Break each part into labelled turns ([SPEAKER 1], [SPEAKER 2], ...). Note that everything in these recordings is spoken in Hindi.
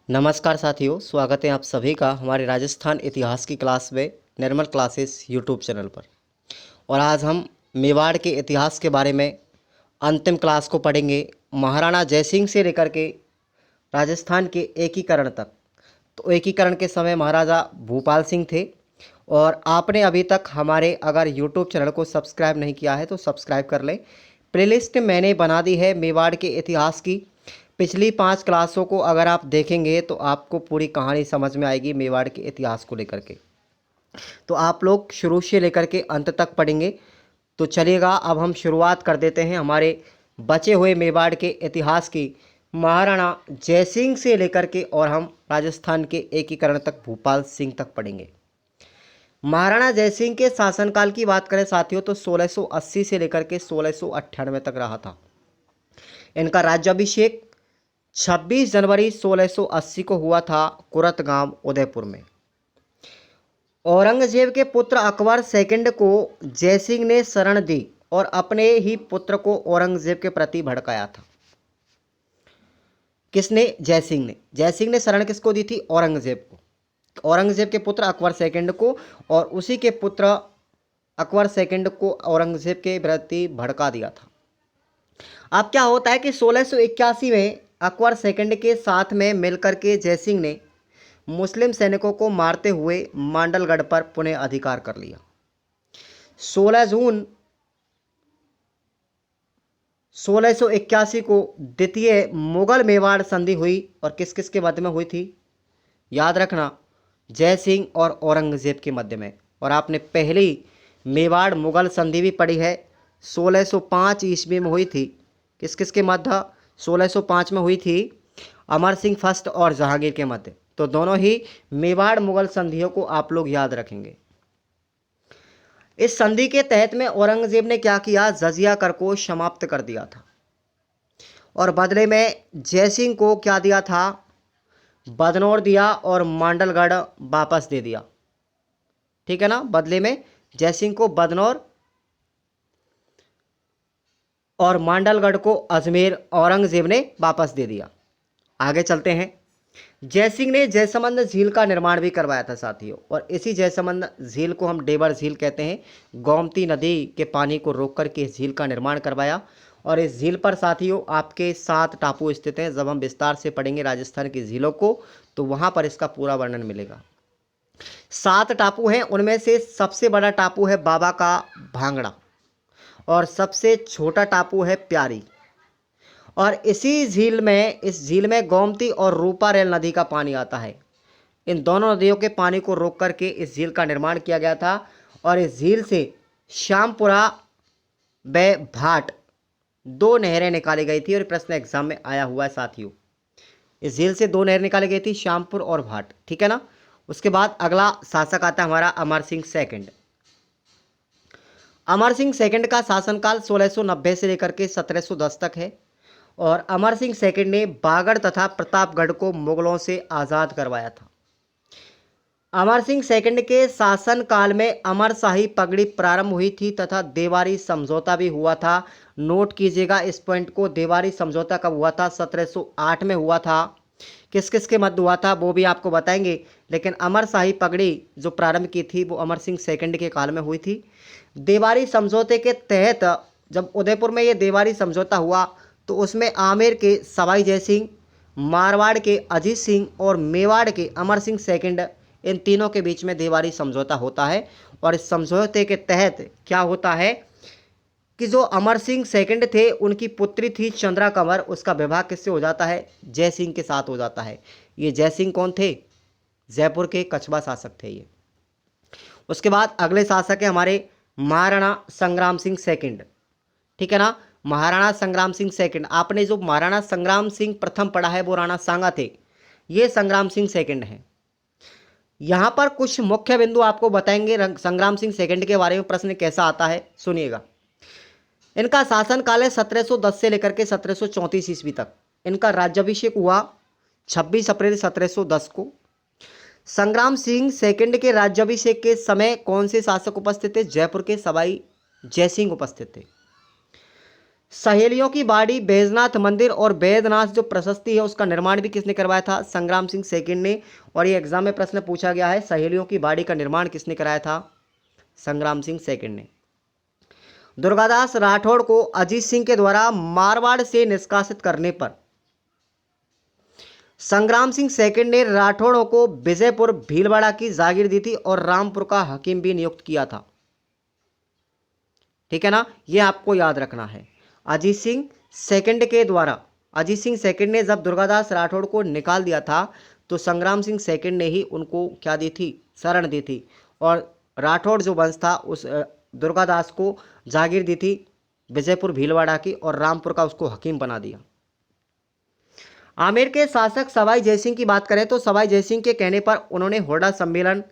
[SPEAKER 1] नमस्कार साथियों, स्वागत है आप सभी का हमारे राजस्थान इतिहास की क्लास में निर्मल क्लासेस यूट्यूब चैनल पर। और आज हम मेवाड़ के इतिहास के बारे में अंतिम क्लास को पढ़ेंगे। महाराणा जयसिंह से लेकर के राजस्थान के एकीकरण तक। तो एकीकरण के समय महाराजा भूपाल सिंह थे। और आपने अभी तक हमारे अगर यूट्यूब चैनल को सब्सक्राइब नहीं किया है तो सब्सक्राइब कर लें। प्लेलिस्ट मैंने बना दी है मेवाड़ के इतिहास की। पिछली 5 क्लासों को अगर आप देखेंगे तो आपको पूरी कहानी समझ में आएगी मेवाड़ के इतिहास को लेकर के। तो आप लोग शुरू से लेकर के अंत तक पढ़ेंगे। तो चलिएगा, अब हम शुरुआत कर देते हैं हमारे बचे हुए मेवाड़ के इतिहास की। महाराणा जयसिंह से लेकर के और हम राजस्थान के एकीकरण तक भूपाल सिंह तक पढ़ेंगे। महाराणा जयसिंह के शासनकाल की बात करें साथियों तो 1680 से लेकर के 1698 तक रहा था। इनका राज्याभिषेक 26 जनवरी 1680 को हुआ था कुरत गांव उदयपुर में। औरंगजेब के पुत्र अकबर सेकंड को जयसिंह ने शरण दी और अपने ही पुत्र को औरंगजेब के प्रति भड़काया था। किसने? जयसिंह ने। जयसिंह ने शरण किसको दी थी? औरंगजेब को। औरंगजेब के पुत्र अकबर सेकंड को, और उसी के पुत्र अकबर सेकंड को औरंगजेब के प्रति भड़का दिया था। अब क्या होता है कि 1681 में अकबर सेकंड के साथ में मिलकर के जयसिंह ने मुस्लिम सैनिकों को मारते हुए मांडलगढ़ पर पुनः अधिकार कर लिया। 16 जून 1681 को द्वितीय मुगल मेवाड़ संधि हुई। और किस किस के मध्य में हुई थी? याद रखना, जयसिंह और औरंगजेब के मध्य में। और आपने पहली मेवाड़ मुगल संधि भी पढ़ी है, 1605 ईस्वी में हुई थी। किस किस के मध्य? 1605 में हुई थी अमर सिंह फर्स्ट और जहांगीर के मध्य। तो दोनों ही मेवाड़ मुगल संधियों को आप लोग याद रखेंगे। इस संधि के तहत में औरंगजेब ने क्या किया? जजिया कर को समाप्त कर दिया था। और बदले में जयसिंह को क्या दिया था? बदनौर दिया और मांडलगढ़ वापस दे दिया। ठीक है ना? बदले में जयसिंह को बदनौर और मांडलगढ़ को अजमेर औरंगजेब ने वापस दे दिया। आगे चलते हैं। जयसिंह ने जयसमंद झील का निर्माण भी करवाया था साथियों। और इसी जयसमंद झील को हम डेबर झील कहते हैं। गोमती नदी के पानी को रोक करके इस झील का निर्माण करवाया। और इस झील पर साथियों आपके 7 टापू स्थित हैं। जब हम विस्तार से पढ़ेंगे राजस्थान की झीलों को तो वहां पर इसका पूरा वर्णन मिलेगा। 7 टापू हैं, उनमें से सबसे बड़ा टापू है बाबा का भांगड़ा और सबसे छोटा टापू है प्यारी। और इस झील में गोमती और रूपा रेल नदी का पानी आता है। इन दोनों नदियों के पानी को रोक करके इस झील का निर्माण किया गया था। और इस झील से श्यामपुरा व भाट 2 नहरें निकाली गई थी। और प्रश्न एग्जाम में आया हुआ है साथियों। इस झील से 2 नहरें निकाली गई थी, श्यामपुर और भाट। ठीक है ना? उसके बाद अगला शासक आता है हमारा अमर सिंह सेकंड। अमर सिंह सेकंड का शासनकाल 1690 से लेकर के 1710 तक है। और अमर सिंह सेकंड ने बागड़ तथा प्रतापगढ़ को मुगलों से आज़ाद करवाया था। अमर सिंह सेकंड के शासनकाल में अमरशाही पगड़ी प्रारंभ हुई थी तथा देवारी समझौता भी हुआ था। नोट कीजिएगा इस पॉइंट को। देवारी समझौता कब हुआ था? 1708 में हुआ था। किस किस के मध्य हुआ था वो भी आपको बताएंगे। लेकिन अमरशाही पगड़ी जो प्रारंभ की थी वो अमर सिंह सेकंड के काल में हुई थी। देवारी समझौते के तहत जब उदयपुर में ये देवारी समझौता हुआ तो उसमें आमेर के सवाई जयसिंह, मारवाड़ के अजीत सिंह और मेवाड़ के अमर सिंह सेकंड, इन तीनों के बीच में देवारी समझौता होता है। और इस समझौते के तहत क्या होता है कि जो अमर सिंह सेकंड थे उनकी पुत्री थी चंद्रा कंवर, उसका विवाह किससे हो जाता है? जयसिंह के साथ हो जाता है। ये जयसिंह कौन थे? जयपुर के कछवा शासक थे ये। उसके बाद अगले शासक है हमारे महाराणा संग्राम सिंह सेकंड। ठीक है ना? महाराणा संग्राम सिंह सेकंड। आपने जो महाराणा संग्राम सिंह प्रथम पढ़ा है वो राणा सांगा थे, ये संग्राम सिंह सेकंड हैं। यहां पर कुछ मुख्य बिंदु आपको बताएंगे संग्राम सिंह सेकंड के बारे में। प्रश्न कैसा आता है सुनिएगा। इनका शासनकाल है 1710 से लेकर के 1734 ईस्वी तक। इनका राज्याभिषेक हुआ 26 अप्रैल 1710 को। संग्राम सिंह सेकंड के राज्याभिषेक के समय कौन से शासक उपस्थित थे? जयपुर के सवाई जयसिंह उपस्थित थे। सहेलियों की बाड़ी, बैजनाथ मंदिर और बैद्यनाथ जो प्रशस्ति है उसका निर्माण भी किसने करवाया था? संग्राम सिंह सेकंड ने। और ये एग्जाम में प्रश्न पूछा गया है, सहेलियों की बाड़ी का निर्माण किसने कराया था? संग्राम सिंह सेकंड ने। दुर्गादास राठौड़ को अजीत सिंह के द्वारा मारवाड़ से निष्कासित करने पर संग्राम सिंह सेकंड ने राठौड़ों को विजयपुर भीलवाड़ा की जागीर दी थी और रामपुर का हकीम भी नियुक्त किया था। ठीक है ना, यह आपको याद रखना है। अजीत सिंह सेकंड के द्वारा, अजीत सिंह सेकंड ने जब दुर्गादास राठौड़ को निकाल दिया था तो संग्राम सिंह सेकंड ने ही उनको क्या दी थी? शरण दी थी। और राठौड़ जो वंश था उस दुर्गादास को जागीर दी थी विजयपुर भीलवाड़ा की और रामपुर का उसको हकीम बना दिया। आमेर के शासक सवाई जयसिंह की बात करें तो सवाई जयसिंह के कहने पर उन्होंने होड़ा सम्मेलन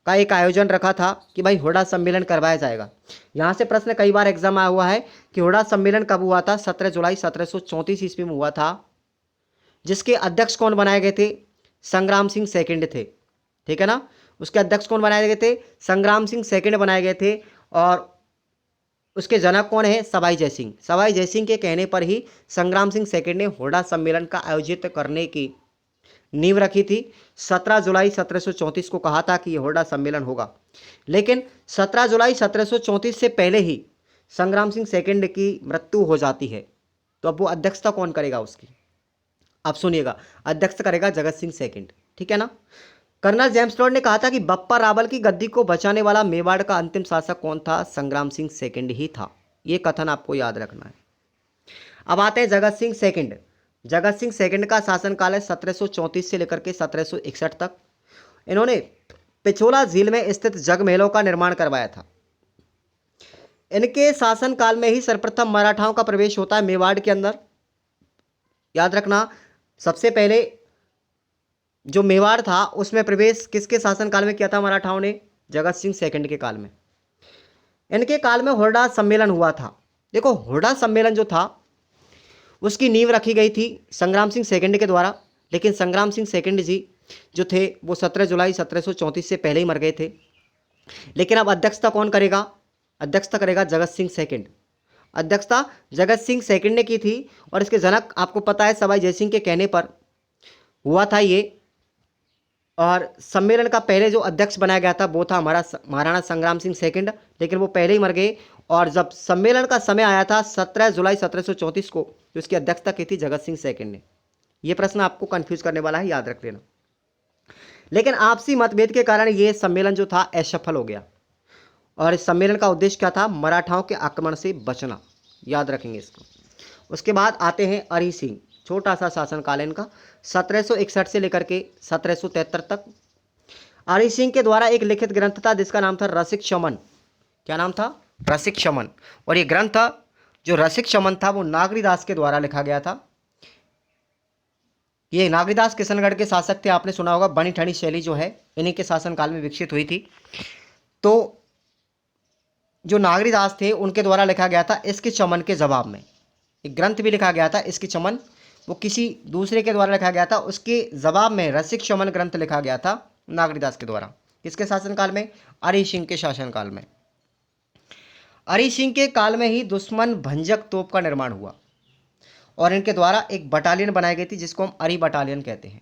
[SPEAKER 1] का एक आयोजन रखा था कि भाई होड़ा सम्मेलन करवाया जाएगा। यहाँ से प्रश्न कई बार एग्जाम आया हुआ है कि होड़ा सम्मेलन कब हुआ था? 17 जुलाई 1734 ईस्वी में हुआ था, जिसके अध्यक्ष कौन बनाए गए थे? संग्राम सिंह सेकंड थे। ठीक है ना, उसके अध्यक्ष कौन बनाए गए थे? संग्राम सिंह सेकंड बनाए गए थे। और उसके जनक कौन है? सवाई जयसिंह। सवाई जयसिंह के कहने पर ही संग्राम सिंह सेकंड ने होड़ा सम्मेलन का आयोजित करने की नींव रखी थी। 17 जुलाई 1734 को कहा था कि यह होड़ा सम्मेलन होगा, लेकिन 17 जुलाई 1734 से पहले ही संग्राम सिंह सेकंड की मृत्यु हो जाती है। तो अब वो अध्यक्षता कौन करेगा उसकी? अब सुनिएगा, अध्यक्ष करेगा जगत सिंह सेकंड। ठीक है ना। कर्नल जेम्स लॉर्ड ने कहा था कि बप्पा रावल की गद्दी को बचाने वाला मेवाड़ का अंतिम शासक कौन था? संग्राम सिंह सेकंड ही था। ये कथन आपको याद रखना है। अब आते हैं जगत सिंह सेकंड। जगत सिंह सेकंड का शासनकाल है 1734 से लेकर के 1761 तक। इन्होंने पिछोला झील में स्थित जग महलों का निर्माण करवाया था। इनके शासनकाल में ही सर्वप्रथम मराठाओं का प्रवेश होता है मेवाड़ के अंदर। याद रखना, सबसे पहले जो मेवाड़ था उसमें प्रवेश किसके शासनकाल में किया था मराठाओं ने? जगत सिंह सेकंड के काल में। इनके काल में होड़ा सम्मेलन हुआ था। देखो, होड़ा सम्मेलन जो था उसकी नींव रखी गई थी संग्राम सिंह सेकंड के द्वारा, लेकिन संग्राम सिंह सेकंड जी जो थे वो 17 जुलाई 1734 से पहले ही मर गए थे। लेकिन अब अध्यक्षता कौन करेगा? अध्यक्षता करेगा जगत सिंह सेकंड। अध्यक्षता जगत सिंह सेकंड ने की थी और इसके जनक आपको पता है सवाई जयसिंह के कहने पर हुआ था ये। और सम्मेलन का पहले जो अध्यक्ष बनाया गया था वो था हमारा महाराणा संग्राम सिंह सेकंड, लेकिन वो पहले ही मर गए। और जब सम्मेलन का समय आया था 17 जुलाई 1734 को, तो इसकी अध्यक्षता की थी जगत सिंह सेकंड ने। ये प्रश्न आपको कंफ्यूज करने वाला है, याद रख लेना। लेकिन आपसी मतभेद के कारण ये सम्मेलन जो था असफल हो गया। और इस सम्मेलन का उद्देश्य क्या था? मराठाओं के आक्रमण से बचना। याद रखेंगे इसको। उसके बाद आते हैं अरी सिंह। छोटा सा शासनकाल इनका 1761 से लेकर के 1773 तक। अरी सिंह के द्वारा एक लिखित ग्रंथ था जिसका नाम था रसिक शमन। क्या नाम था? रसिक शमन। और ये ग्रंथ जो रसिक शमन था वो नागरीदास के द्वारा लिखा गया था। ये नागरीदास किशनगढ़ के शासक थे, आपने सुना होगा। बनी ठनी शैली जो है इन्हीं के शासनकाल में विकसित हुई थी। तो जो नागरीदास थे उनके द्वारा लिखा गया था इसके चमन के जवाब में। एक ग्रंथ भी लिखा गया था इसकी चमन, वो किसी दूसरे के द्वारा लिखा गया था, उसके जवाब में रसिक शमन ग्रंथ लिखा गया था नागरीदास के द्वारा। किसके शासनकाल में? अरी सिंह के शासनकाल में। अरी सिंह के काल में ही दुश्मन भंजक तोप का निर्माण हुआ और इनके द्वारा एक बटालियन बनाई गई थी जिसको हम अरी बटालियन कहते हैं।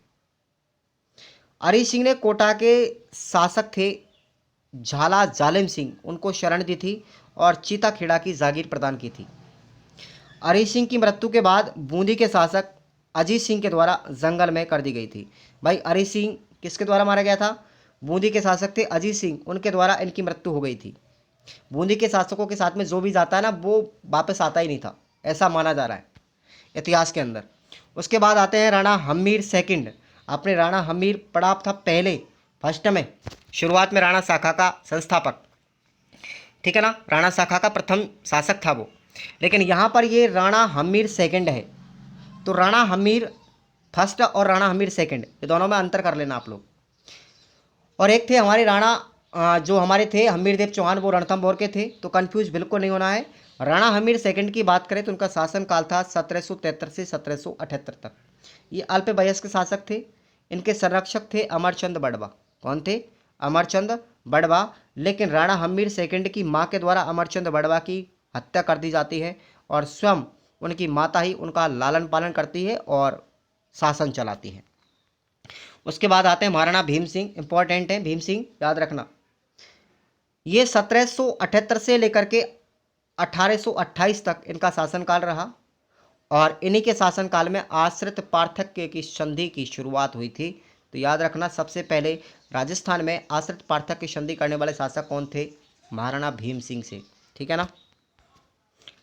[SPEAKER 1] अरी सिंह ने कोटा के शासक थे झाला जालिम सिंह, उनको शरण दी थी और चीताखेड़ा की जागीर प्रदान की थी। अरी सिंह की मृत्यु के बाद बूंदी के शासक अजीत सिंह के द्वारा जंगल में कर दी गई थी। भाई अरी सिंह किसके द्वारा मारा गया था? बूंदी के शासक थे अजीत सिंह, उनके द्वारा इनकी मृत्यु हो गई थी। बूंदी के शासकों के साथ में जो भी जाता है ना वो वापस आता ही नहीं था, ऐसा माना जा रहा है इतिहास के अंदर। उसके बाद आते हैं राणा हमीर सेकंड। आपने राणा हमीर पढ़ा था पहले फर्स्ट में, शुरुआत में राणा शाखा का संस्थापक। ठीक है ना, राणा शाखा का प्रथम शासक था वो। लेकिन यहाँ पर ये राणा हमीर सेकंड है। तो राणा हमीर फर्स्ट और राणा हमीर सेकंड, ये दोनों में अंतर कर लेना आप लोग। और एक थे हमारे राणा जो हमारे थे हमीरदेव चौहान, वो रणथंभौर के थे। तो कंफ्यूज बिल्कुल नहीं होना है। राणा हमीर सेकंड की बात करें तो उनका शासनकाल था 1773 से 1778 तक। ये अल्पवयस्क शासक थे। इनके संरक्षक थे अमरचंद बड़वा। कौन थे? अमरचंद बड़वा। लेकिन राणा हमीर सेकंड की माँ के द्वारा अमरचंद बड़वा की हत्या कर दी जाती है और स्वयं उनकी माता ही उनका लालन पालन करती है और शासन चलाती है। उसके बाद आते हैं महाराणा भीम सिंह। इंपॉर्टेंट है भीम सिंह, याद रखना। ये 1778 से लेकर के 1828 तक इनका शासनकाल रहा और इन्हीं के शासनकाल में आश्रित पार्थक्य की संधि की शुरुआत हुई थी। तो याद रखना, सबसे पहले राजस्थान में आश्रित पार्थक्य की संधि करने वाले शासक कौन थे? महाराणा भीम सिंह से। ठीक है ना।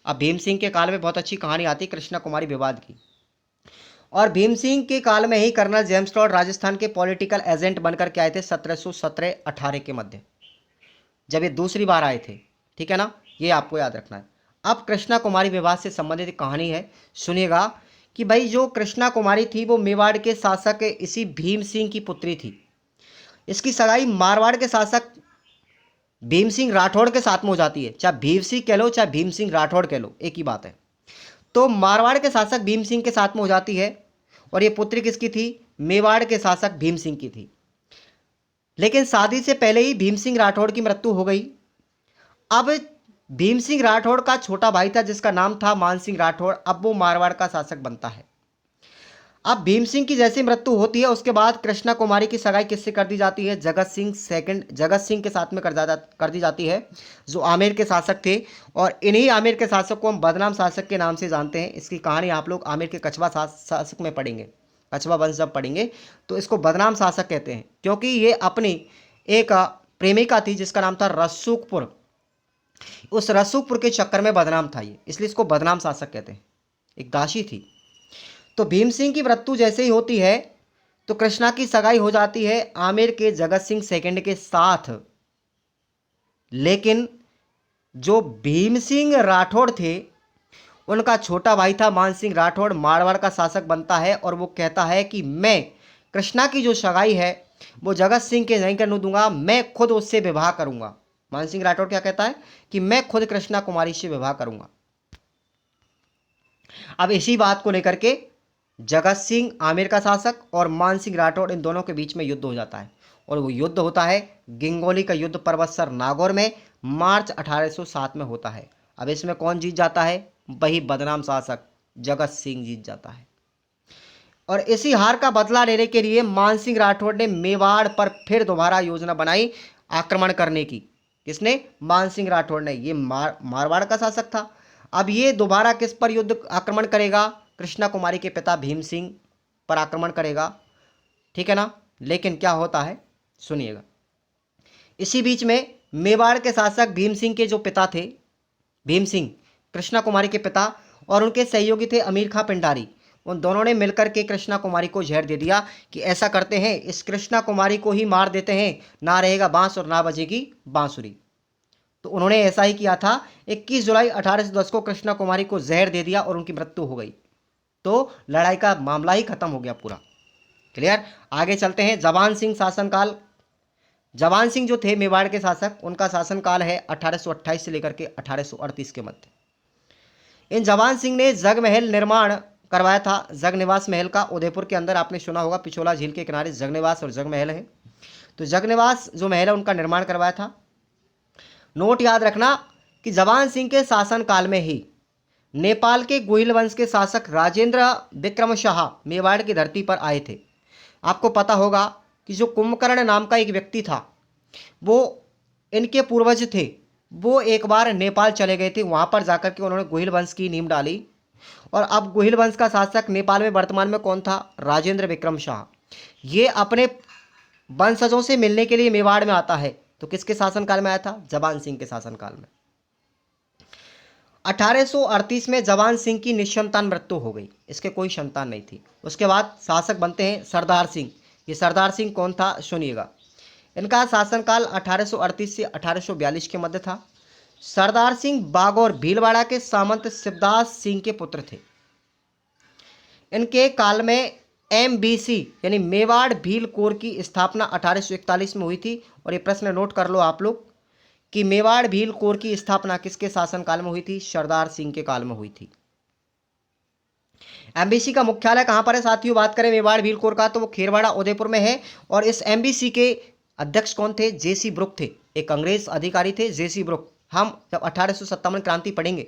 [SPEAKER 1] अब भीम सिंह के काल में बहुत अच्छी कहानी आती कृष्णा कुमारी विवाद की, और भीम सिंह के काल में ही कर्नल जेम्स टॉड राजस्थान के पॉलिटिकल एजेंट बनकर के आए थे 1717-18 के मध्य, जब ये दूसरी बार आए थे। ठीक है ना, ये आपको याद रखना है। अब कृष्णा कुमारी विवाद से संबंधित एक कहानी है, सुनिएगा कि भाई जो कृष्णा कुमारी थी वो मेवाड़ के शासक इसी भीम सिंह की पुत्री थी। इसकी सगाई मारवाड़ के शासक भीम सिंह राठौड़ के साथ में हो जाती है। चाहे भीम सिंह कह लो चाहे भीम सिंह राठौड़ कह लो, एक ही बात है। तो मारवाड़ के शासक भीम सिंह के साथ में हो जाती है और ये पुत्री किसकी थी? मेवाड़ के शासक भीम सिंह की थी। लेकिन शादी से पहले ही भीम सिंह राठौड़ की मृत्यु हो गई। अब भीम सिंह राठौड़ का छोटा भाई था जिसका नाम था मान सिंह राठौड़, अब वो मारवाड़ का शासक बनता है। अब भीम सिंह की जैसी मृत्यु होती है उसके बाद कृष्णा कुमारी की सगाई किससे कर दी जाती है? जगत सिंह के साथ में कर दी जाती है, जो आमेर के शासक थे। और इन्हीं आमेर के शासक को हम बदनाम शासक के नाम से जानते हैं। इसकी कहानी आप लोग आमेर के कछवा शासक में पढ़ेंगे, कछवा वंश जब पढ़ेंगे तो इसको बदनाम शासक कहते हैं, क्योंकि ये अपनी एक प्रेमिका थी जिसका नाम था रसूखपुर। उस रसूखपुर के चक्कर में बदनाम था ये, इसलिए इसको बदनाम शासक कहते हैं। एक दासी थी। तो भीम सिंह की मृत्यु जैसे ही होती है तो कृष्णा की सगाई हो जाती है आमेर के जगत सिंह सेकंड के साथ। लेकिन जो भीम सिंह राठौड़ थे उनका छोटा भाई था मान सिंह राठौड़, मारवाड़ का शासक बनता है और वो कहता है कि मैं कृष्णा की जो सगाई है वो जगत सिंह के नहीं करने दूंगा, मैं खुद उससे विवाह करूंगा। मान सिंह राठौड़ क्या कहता है कि मैं खुद कृष्णा कुमारी से विवाह करूंगा। अब इसी बात को लेकर के जगत सिंह आमेर का शासक और मान सिंह राठौड़, इन दोनों के बीच में युद्ध हो जाता है और वो युद्ध होता है गिंगोली का युद्ध पर्वतसर नागौर में, मार्च 1807 में होता है। अब इसमें कौन जीत जाता है? वही बदनाम शासक जगत सिंह जीत जाता है। और इसी हार का बदला लेने के लिए मान सिंह राठौड़ ने मेवाड़ पर फिर दोबारा योजना बनाई आक्रमण करने की। किसने? मान सिंह राठौड़ ने। ये मारवाड़ का शासक था। अब ये दोबारा किस पर युद्ध आक्रमण करेगा? कृष्णा कुमारी के पिता भीम सिंह पर आक्रमण करेगा। ठीक है ना। लेकिन क्या होता है सुनिएगा। इसी बीच में मेवाड़ के शासक भीम सिंह के जो पिता थे, भीम सिंह कृष्णा कुमारी के पिता, और उनके सहयोगी थे अमीर खां पिंडारी, उन दोनों ने मिलकर के कृष्णा कुमारी को जहर दे दिया कि ऐसा करते हैं इस कृष्णा कुमारी को ही मार देते हैं, ना रहेगा बांस और ना बजेगी बांसुरी। तो उन्होंने ऐसा ही किया था। 21 जुलाई 1810 को कृष्णा कुमारी को जहर दे दिया और उनकी मृत्यु हो गई। तो लड़ाई का मामला ही खत्म हो गया पूरा। क्लियर। आगे चलते हैं। जवान सिंह शासनकाल। जवान सिंह जो थे मेवाड़ के शासक, उनका शासनकाल है 1828 से लेकर के 1838 के मध्य। इन जवान सिंह ने जगमहल निर्माण करवाया था, जगनिवास महल का। उदयपुर के अंदर आपने सुना होगा पिछोला झील के किनारे जगनिवास और जगमहल है। तो जगनिवास जो महल है उनका निर्माण करवाया था। नोट याद रखना कि जवान सिंह के शासनकाल में ही नेपाल के गोहिल वंश के शासक राजेंद्र विक्रम शाह मेवाड़ की धरती पर आए थे। आपको पता होगा कि जो कुंभकर्ण नाम का एक व्यक्ति था, वो इनके पूर्वज थे, वो एक बार नेपाल चले गए थे। वहाँ पर जाकर के उन्होंने गोहिल वंश की नींव डाली। और अब गोहिल वंश का शासक नेपाल में वर्तमान में कौन था? राजेंद्र विक्रम शाह। ये अपने वंशजों से मिलने के लिए मेवाड़ में आता है। तो किसके शासनकाल में आया था? जवान सिंह के शासनकाल में। 1838 में जवान सिंह की निसंतान मृत्यु हो गई, इसके कोई संतान नहीं थी। उसके बाद शासक बनते हैं सरदार सिंह। ये सरदार सिंह कौन था सुनिएगा। इनका शासनकाल 1838 से 1842 के मध्य था। सरदार सिंह बागौर भीलवाड़ा के सामंत शिवदास सिंह के पुत्र थे। इनके काल में MBC यानी मेवाड़ भील कोर की स्थापना 1841 में हुई थी। और ये प्रश्न नोट कर लो आप लोग कि मेवाड़ भील कोर की स्थापना किसके शासनकाल में हुई थी? सरदार सिंह के काल में हुई थी। MBC का मुख्यालय कहां पर है साथियों? बात करें मेवाड़ भील कोर का तो वो खेरवाड़ा उदयपुर में है। और इस MBC के अध्यक्ष कौन थे? JC ब्रुक थे, एक अंग्रेज अधिकारी थे JC ब्रुक। हम जब 1857 क्रांति पढ़ेंगे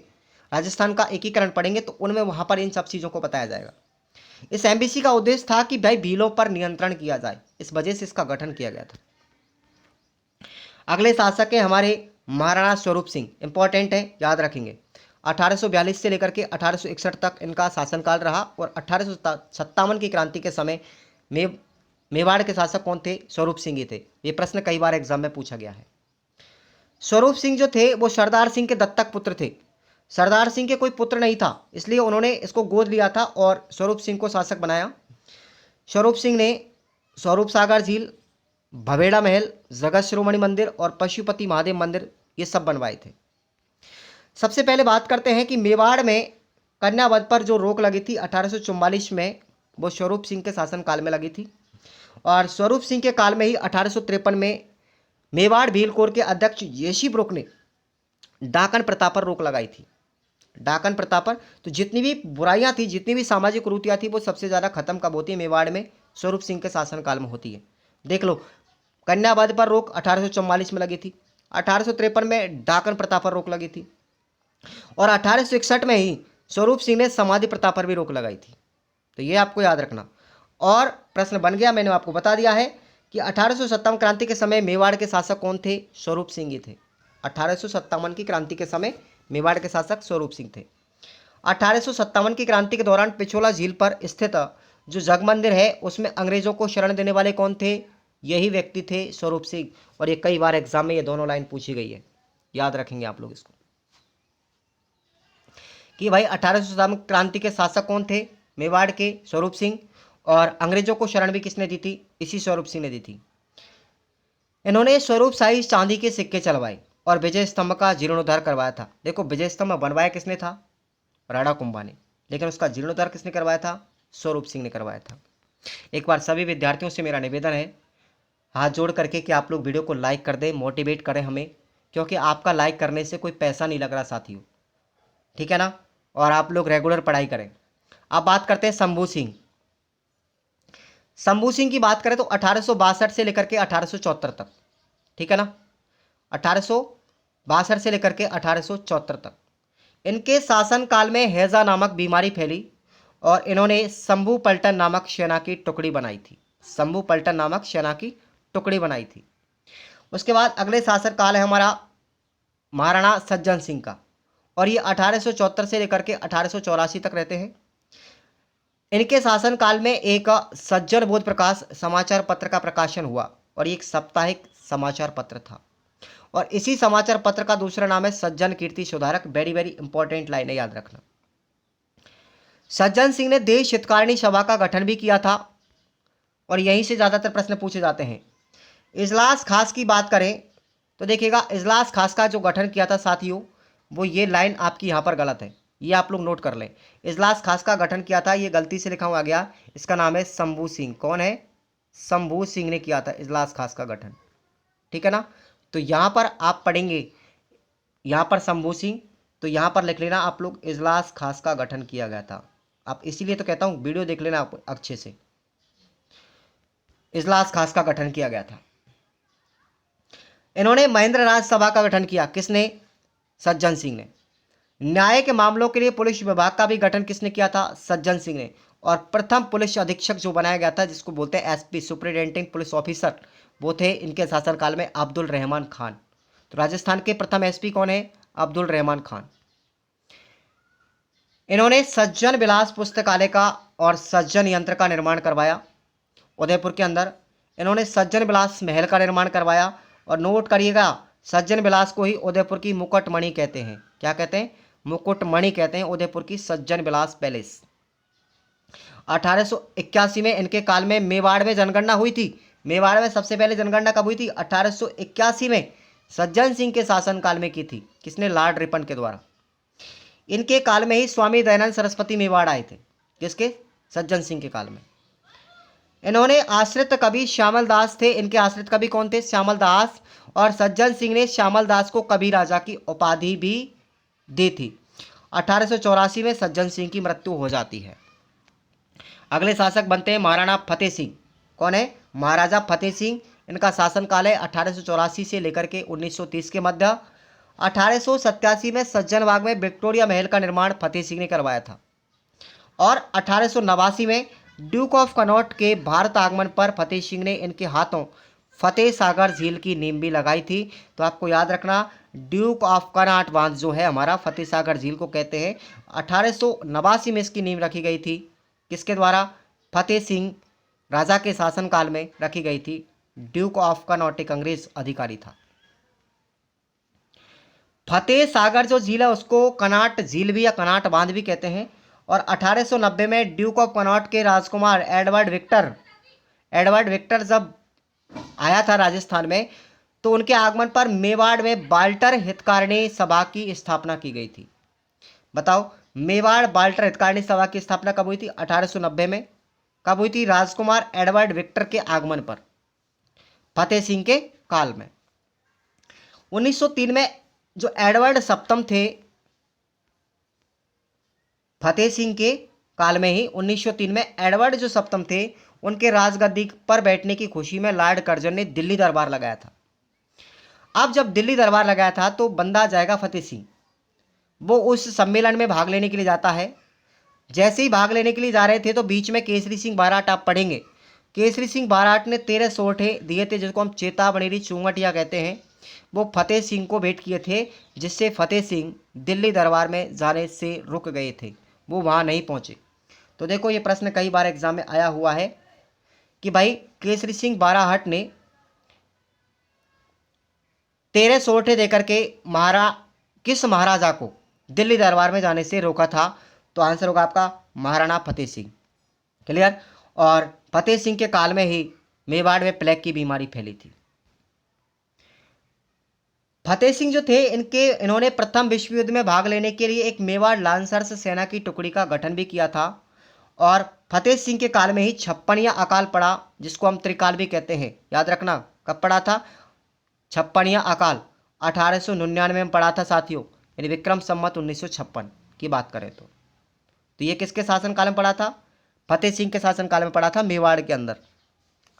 [SPEAKER 1] राजस्थान का एकीकरण पढ़ेंगे तो उनमें वहाँ पर इन सब चीज़ों को बताया जाएगा। इस एमबीसी का उद्देश्य था कि भाई भीलों पर नियंत्रण किया जाए, इस वजह से इसका गठन किया गया था। अगले शासक हैं हमारे महाराणा स्वरूप सिंह, इंपॉर्टेंट है, याद रखेंगे। 1842 से लेकर के 1861 तक इनका शासनकाल रहा और 1857 की क्रांति के समय मेवाड़ के शासक कौन थे? स्वरूप सिंह ही थे। ये प्रश्न कई बार एग्जाम में पूछा गया है। स्वरूप सिंह जो थे वो सरदार सिंह के दत्तक पुत्र थे। सरदार सिंह के कोई पुत्र नहीं था, इसलिए उन्होंने इसको गोद लिया था और स्वरूप सिंह को शासक बनाया। स्वरूप सिंह ने स्वरूप सागर झील, भवेड़ा महल, जगत शिरोमणि मंदिर और पशुपति महादेव मंदिर ये सब बनवाए थे। सबसे पहले बात करते हैं कि मेवाड़ में कन्यावध पर जो रोक लगी थी 1844 में, वो स्वरूप सिंह के शासनकाल में लगी थी। और स्वरूप सिंह के काल में ही 1853 में मेवाड़ भील कोर के अध्यक्ष येशी ब्रोक ने डाकन प्रथा पर रोक लगाई थी। डाकन प्रथा पर तो जितनी भी बुराइयां थी, जितनी भी सामाजिक कुरीतियां थी, वो सबसे ज़्यादा खत्म कब होती है? मेवाड़ में स्वरूप सिंह के शासनकाल में होती है। देख लो, कन्यावध पर रोक 1844 में लगी थी, 1853 में डाकन प्रथा पर रोक लगी थी और 1861 में ही स्वरूप सिंह ने समाधि प्रथा पर भी रोक लगाई थी। तो ये आपको याद रखना। और प्रश्न बन गया, मैंने आपको बता दिया है कि 1857 क्रांति के समय मेवाड़ के शासक कौन थे? स्वरूप सिंह ही थे। 1857 की क्रांति के समय मेवाड़ के शासक स्वरूप सिंह थे। 1857 की क्रांति के दौरान पिछोला झील पर स्थित जो जग मंदिर है उसमें अंग्रेजों को शरण देने वाले कौन थे? यही व्यक्ति थे, स्वरूप सिंह। और ये कई बार एग्जाम में ये दोनों लाइन पूछी गई है, याद रखेंगे आप लोग इसको कि भाई 1857 क्रांति के शासक कौन थे? मेवाड़ के स्वरूप सिंह। और अंग्रेजों को शरण भी किसने दी थी? इसी स्वरूप सिंह ने दी थी। इन्होंने स्वरूप शाही चांदी के सिक्के चलवाए और विजय स्तंभ का जीर्णोद्धार करवाया था। देखो, विजय स्तंभ बनवाया किसने था? राणा कुंभा ने, लेकिन उसका जीर्णोद्धार किसने करवाया था? स्वरूप सिंह ने करवाया था। एक बार सभी विद्यार्थियों से मेरा निवेदन है, हाथ जोड़ करके, कि आप लोग वीडियो को लाइक कर दें, मोटिवेट करें हमें, क्योंकि आपका लाइक करने से कोई पैसा नहीं लग रहा साथियों, ठीक है ना। और आप लोग रेगुलर पढ़ाई करें। अब बात करते हैं शंभू सिंह। शंभू सिंह की बात करें तो 1862 से लेकर के 1874 तक, ठीक है ना, 1862 से लेकर के 1874 तक इनके शासनकाल में हैजा नामक बीमारी फैली और इन्होंने शंभू पलटन नामक सेना की टुकड़ी बनाई थी। शंभू पलटन नामक सेना की टुकड़ी बनाई थी। उसके बाद अगले शासनकाल है हमारा महाराणा सज्जन सिंह का, और ये 1874 से लेकर के 1884 तक रहते हैं। इनके शासनकाल में एक सज्जन बोध प्रकाश समाचार पत्र का प्रकाशन हुआ और ये एक साप्ताहिक समाचार पत्र था। और इसी समाचार पत्र का दूसरा नाम है सज्जन कीर्ति सुधारक। वेरी वेरी इंपॉर्टेंट लाइन है, याद रखना। सज्जन सिंह ने देश हितकारिणी सभा का गठन भी किया था और यहीं से ज़्यादातर प्रश्न पूछे जाते हैं। इजलास खास की बात करें तो देखिएगा, इजलास खास का जो गठन किया था साथियों, वो ये लाइन आपकी यहाँ पर गलत है, ये आप लोग नोट कर लें। इजलास खास का गठन किया था, ये गलती से लिखा हुआ गया, इसका नाम है शंभू सिंह। कौन है? शंभू सिंह ने किया था इजलास खास का गठन, ठीक है ना। तो यहाँ पर आप पढ़ेंगे, यहाँ पर शंभू सिंह, तो यहाँ पर लिख लेना आप लोग इजलास खास का गठन किया गया था। आप इसीलिए तो कहता हूँ वीडियो देख लेना आप अच्छे से। इजलास खास का गठन किया गया था। इन्होंने महेंद्र राज सभा का गठन किया। किसने? सज्जन सिंह ने। न्याय के मामलों के लिए पुलिस विभाग का भी गठन किसने किया था? सज्जन सिंह ने। और प्रथम पुलिस अधीक्षक जो बनाया गया था, जिसको बोलते हैं एसपी, सुपरिटेंडिंग पुलिस ऑफिसर, वो थे इनके शासनकाल में अब्दुल रहमान खान। तो राजस्थान के प्रथम एसपी कौन है? अब्दुल रहमान खान। इन्होंने सज्जन विलास पुस्तकालय का और सज्जन यंत्र का निर्माण करवाया उदयपुर के अंदर। इन्होंने सज्जन विलास महल का निर्माण करवाया। और नोट करिएगा, सज्जन विलास को ही उदयपुर की मुकुटमणि कहते हैं। क्या कहते हैं? मुकुटमणि कहते हैं उदयपुर की सज्जन विलास पैलेस। 1881 में इनके काल में मेवाड़ में जनगणना हुई थी। मेवाड़ में सबसे पहले जनगणना कब हुई थी? 1881 में सज्जन सिंह के शासनकाल में की थी। किसने? लॉर्ड रिपन के द्वारा। इनके काल में ही स्वामी दयानंद सरस्वती मेवाड़ आए थे। किसके? सज्जन सिंह के काल में। इन्होंने आश्रित कवि श्यामल दास थे। इनके आश्रित कवि कौन थे? श्यामल दास। और सज्जन सिंह ने श्यामल दास को कवि राजा की उपाधि भी दी थी। 1884 में सज्जन सिंह की मृत्यु हो जाती है। अगले शासक बनते हैं महाराणा फतेह सिंह। कौन है? महाराजा फतेह सिंह। इनका शासनकाल है 1884 से लेकर के 1930 के मध्य। 1887 में सज्जन बाग में विक्टोरिया महल का निर्माण फतेह सिंह ने करवाया था। और 1889 में ड्यूक ऑफ कनॉट के भारत आगमन पर फतेह सिंह ने इनके हाथों फतेह सागर झील की नींव भी लगाई थी। तो आपको याद रखना, ड्यूक ऑफ कनॉट बांध जो है हमारा फतेह सागर झील को कहते हैं। 1889 में इसकी नींव रखी गई थी। किसके द्वारा? फतेह सिंह राजा के शासनकाल में रखी गई थी। ड्यूक ऑफ कनॉट एक अंग्रेज अधिकारी था। फतेह सागर जो झील है उसको कनॉट झील भी या कनॉट बांध भी कहते हैं। और 1890 में ड्यूक ऑफ कनॉट के राजकुमार एडवर्ड विक्टर जब आया था राजस्थान में, तो उनके आगमन पर मेवाड़ में बाल्टर हितकारिणी सभा की स्थापना की गई थी। बताओ, मेवाड़ बाल्टर हितकारिणी सभा की स्थापना कब हुई थी? 1890 में। कब हुई थी? राजकुमार एडवर्ड विक्टर के आगमन पर, फतेह सिंह के काल में। 1903 में जो एडवर्ड सप्तम थे, फतेह सिंह के काल में ही 1903 में एडवर्ड जो सप्तम थे, उनके राजगद्दी पर बैठने की खुशी में लॉर्ड कर्जन ने दिल्ली दरबार लगाया था। अब जब दिल्ली दरबार लगाया था तो बंदा जाएगा फतेह सिंह, वो उस सम्मेलन में भाग लेने के लिए जाता है। जैसे ही भाग लेने के लिए जा रहे थे तो बीच में केसरी सिंह बाराट, आप पढ़ेंगे, केसरी सिंह बाराट ने 13 सोटे दिए थे, जिसको हम चेता बनेरी चुंगटिया कहते हैं। वो फतेह सिंह को भेंट किए थे, जिससे फतेह सिंह दिल्ली दरबार में जाने से रुक गए थे, वो वहाँ नहीं पहुँचे। तो देखो, ये प्रश्न कई बार एग्जाम में आया हुआ है कि भाई केसरी सिंह बाराहट ने 13 सोटे देकर के किस महाराजा को दिल्ली दरबार में जाने से रोका था? तो आंसर होगा आपका महाराणा फतेह सिंह। क्लियर? और फतेह सिंह के काल में ही मेवाड़ में प्लेग की बीमारी फैली थी। फतेह सिंह जो थे, इन्होंने प्रथम विश्व युद्ध में भाग लेने के लिए एक मेवाड़ लांसर्स सेना की टुकड़ी का गठन भी किया था। और फतेह सिंह के काल में ही छप्पनिया अकाल पड़ा, जिसको हम त्रिकाल भी कहते हैं। याद रखना, कब पड़ा था? छप्पनिया अकाल 1899 में पड़ा था साथियों, यानी विक्रम संवत 1956 की बात करें तो ये किसके शासनकाल में पड़ा था? फतेह सिंह के शासनकाल में पड़ा था, मेवाड़ के अंदर।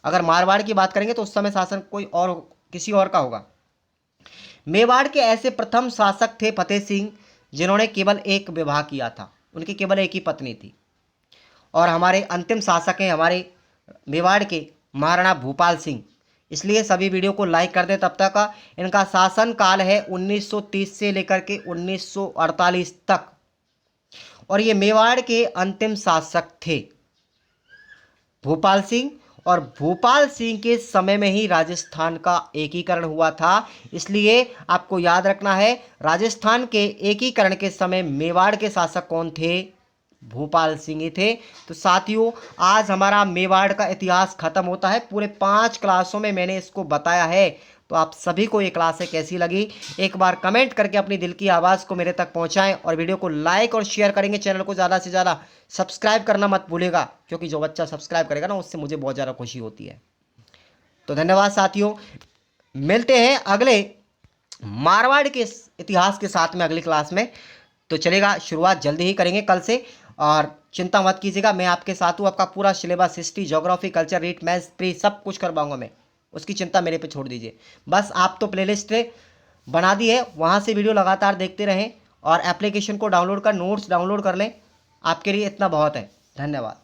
[SPEAKER 1] अगर मारवाड़ की बात करेंगे तो उस समय शासन किसी और का होगा। मेवाड़ के ऐसे प्रथम शासक थे फतेह सिंह, जिन्होंने केवल एक विवाह किया था, उनकी केवल एक ही पत्नी थी। और हमारे अंतिम शासक हैं हमारे मेवाड़ के महाराणा भूपाल सिंह। इसलिए सभी वीडियो को लाइक कर दें। तब तक का इनका शासन काल है 1930 से लेकर के 1948 तक, और ये मेवाड़ के अंतिम शासक थे भूपाल सिंह। और भूपाल सिंह के समय में ही राजस्थान का एकीकरण हुआ था। इसलिए आपको याद रखना है, राजस्थान के एकीकरण के समय मेवाड़ के शासक कौन थे? भूपाल सिंह ही थे। तो साथियों, आज हमारा मेवाड़ का इतिहास खत्म होता है। पूरे 5 क्लासों में मैंने इसको बताया है। तो आप सभी को ये क्लासें कैसी लगी, एक बार कमेंट करके अपनी दिल की आवाज़ को मेरे तक पहुंचाएं, और वीडियो को लाइक और शेयर करेंगे। चैनल को ज़्यादा से ज़्यादा सब्सक्राइब करना मत भूलेगा, क्योंकि जो बच्चा सब्सक्राइब करेगा ना, उससे मुझे बहुत ज़्यादा खुशी होती है। तो धन्यवाद साथियों, मिलते हैं अगले मारवाड़ के इतिहास के साथ में अगली क्लास में। तो चलेगा, शुरुआत जल्दी ही करेंगे कल से, और चिंता मत कीजिएगा, मैं आपके साथ हूँ। आपका पूरा syllabus, history, geography, culture, REET, maths, pre, सब कुछ करवाऊंगा मैं। उसकी चिंता मेरे पे छोड़ दीजिए। बस आप तो प्लेलिस्ट बना दी है, वहाँ से वीडियो लगातार देखते रहें, और एप्लीकेशन को डाउनलोड कर नोट्स डाउनलोड कर लें। आपके लिए इतना बहुत है। धन्यवाद।